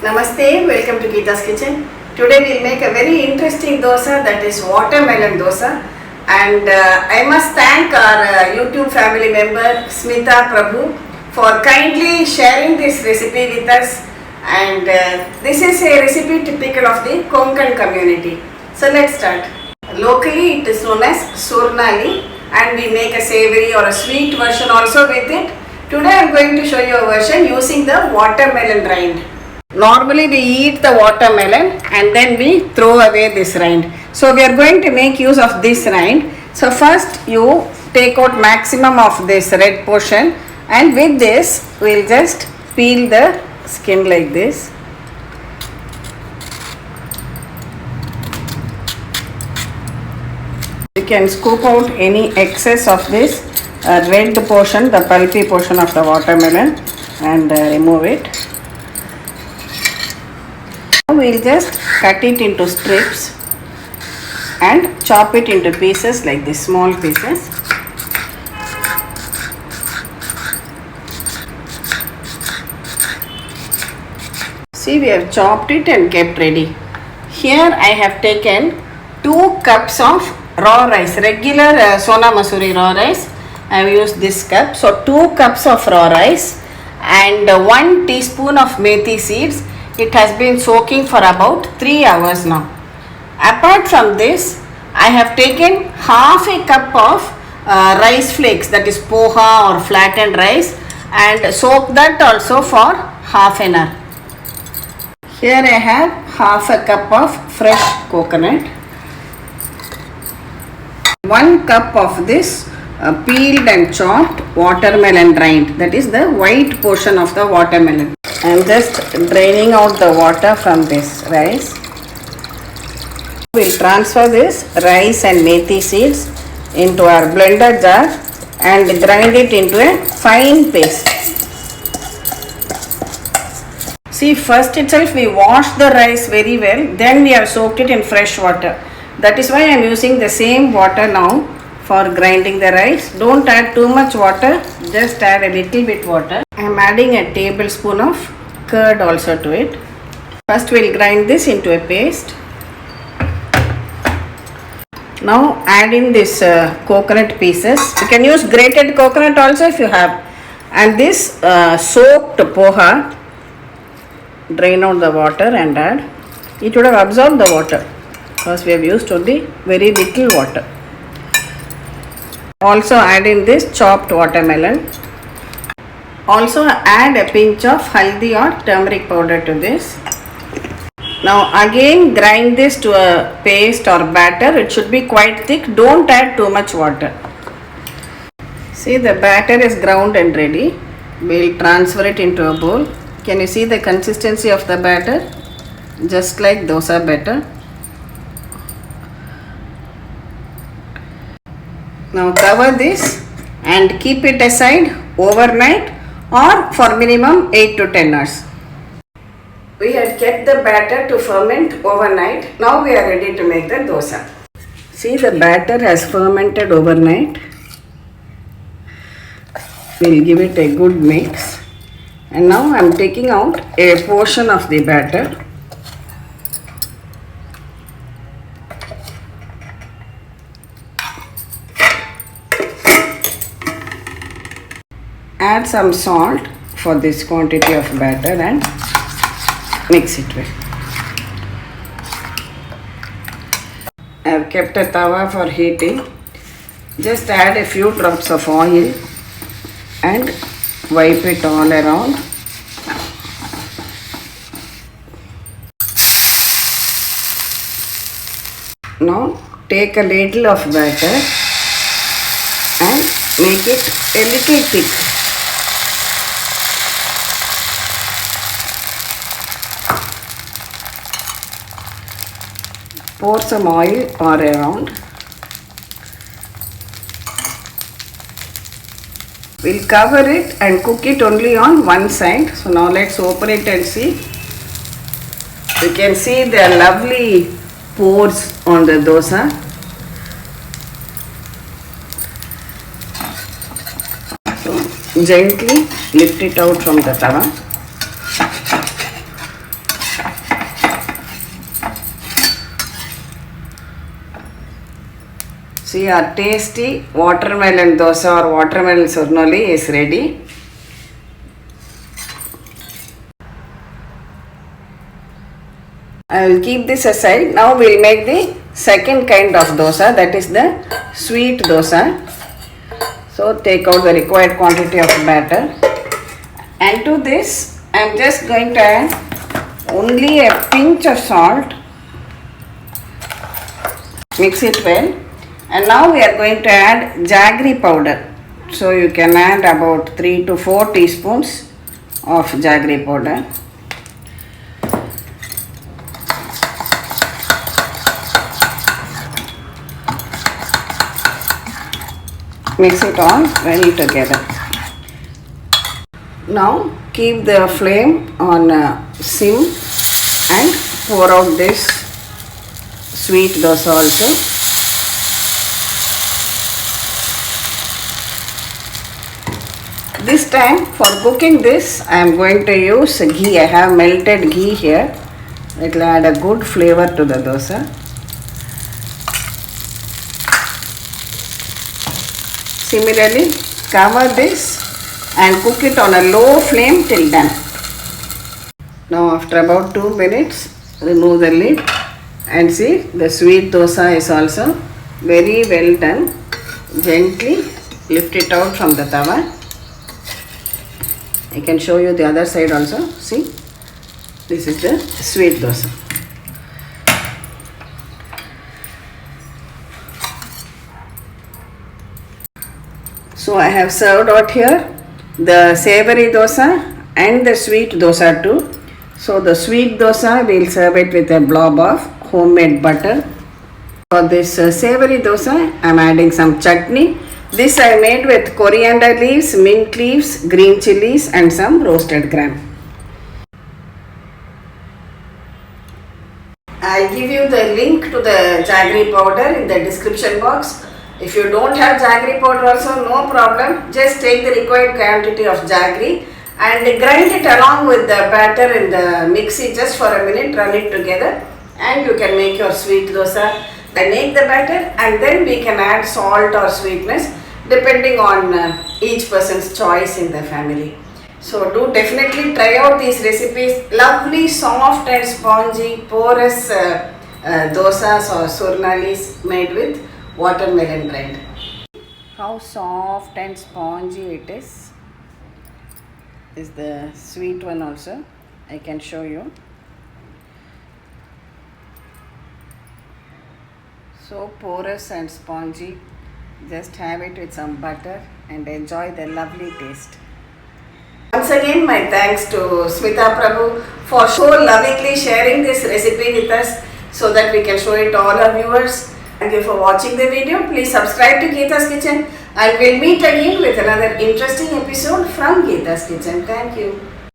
Namaste, welcome to Gita's kitchen. Today we'll make a very interesting dosa, that is watermelon dosa. And I must thank our YouTube family member Smita Prabhu for kindly sharing this recipe with us. And this is a recipe typical of the Konkan community. So let's start. Locally it is known as Surnali, and we make a savory or a sweet version also with it. Today I am going to show you a version using the watermelon rind. Normally we eat the watermelon and then we throw away this rind. So we are going to make use of this rind. So first you take out maximum of this red portion, and with this we will just peel the skin like this. You can scoop out any excess of this red portion, the pulpy portion of the watermelon, and remove it. We will just cut it into strips and chop it into pieces like this, small pieces. See, we have chopped it and kept ready. Here I have taken 2 cups of raw rice, regular Sona Masuri raw rice. I have used this cup. So 2 cups of raw rice and 1 teaspoon of Methi seeds. It has been soaking for about 3 hours now. Apart from this, I have taken half a cup of rice flakes, that is Poha or flattened rice, and soak that also for half an hour. Here I have half a cup of fresh coconut, 1 cup of this peeled and chopped watermelon rind, that is the white portion of the watermelon. I am just draining out the water from this rice. We will transfer this rice and methi seeds into our blender jar and grind it into a fine paste. See, first itself we wash the rice very well, then we have soaked it in fresh water. That is why I am using the same water now for grinding the rice. Don't add too much water, just add a little bit water. I am adding a tablespoon of curd also to it. First we will grind this into a paste. Now add in this coconut pieces. You can use grated coconut also if you have. And this soaked poha. Drain out the water and add. It would have absorbed the water because we have used only very little water. Also add in this chopped watermelon. Also add a pinch of haldi or turmeric powder to this. Now again grind this to a paste or batter. It should be quite thick. Don't add too much water. See, the batter is ground and ready. We will transfer it into a bowl. Can you see the consistency of the batter? Just like dosa batter. Now cover this and keep it aside overnight or for minimum 8 to 10 hours. We had kept the batter to ferment overnight. Now we are ready to make the dosa. See, the batter has fermented overnight. We will give it a good mix. And now I am taking out a portion of the batter. Add some salt for this quantity of batter and mix it well. I have kept a tawa for heating. Just add a few drops of oil and wipe it all around. Now take a ladle of batter and make it a little thick. Pour some oil all around. We'll cover it and cook it only on one side. So now let's open it and see. You can see the lovely pores on the dosa. So gently lift it out from the tawa. See, our tasty watermelon dosa or watermelon surnoli is ready. I will keep this aside. Now we will make the second kind of dosa, that is the sweet dosa. So take out the required quantity of batter, and to this I am just going to add only a pinch of salt. Mix it well, and now we are going to add jaggery powder. So you can add about 3 to 4 teaspoons of jaggery powder. Mix it all well together. Now keep the flame on sim and pour out this sweet dosa also. This time for cooking this I am going to use ghee. I have melted ghee here. It will add a good flavor to the dosa. Similarly, cover this and cook it on a low flame till done. Now after about 2 minutes, remove the lid and see the sweet dosa is also very well done. Gently lift it out from the tawa. I can show you the other side also. See, this is the sweet dosa. So I have served out here the savoury dosa and the sweet dosa too. So the sweet dosa we will serve it with a blob of homemade butter. For this savoury dosa I am adding some chutney. This I made with coriander leaves, mint leaves, green chilies and some roasted gram. I will give you the link to the jaggery powder in the description box. If you don't have jaggery powder also, no problem. Just take the required quantity of jaggery and grind it along with the batter in the mixie just for a minute, run it together and you can make your sweet dosa. Then make the batter and then we can add salt or sweetness depending on each person's choice in the family. So do definitely try out these recipes. Lovely, soft and spongy, porous dosas or surnalis made with watermelon rind. How soft and spongy it is the sweet one also. I can show you. So porous and spongy. Just have it with some butter and enjoy the lovely taste. Once again my thanks to Smita Prabhu for so lovingly sharing this recipe with us so that we can show it to all our viewers. Thank you for watching the video. Please subscribe to Gita's Kitchen and we'll meet again with another interesting episode from Gita's Kitchen. Thank you.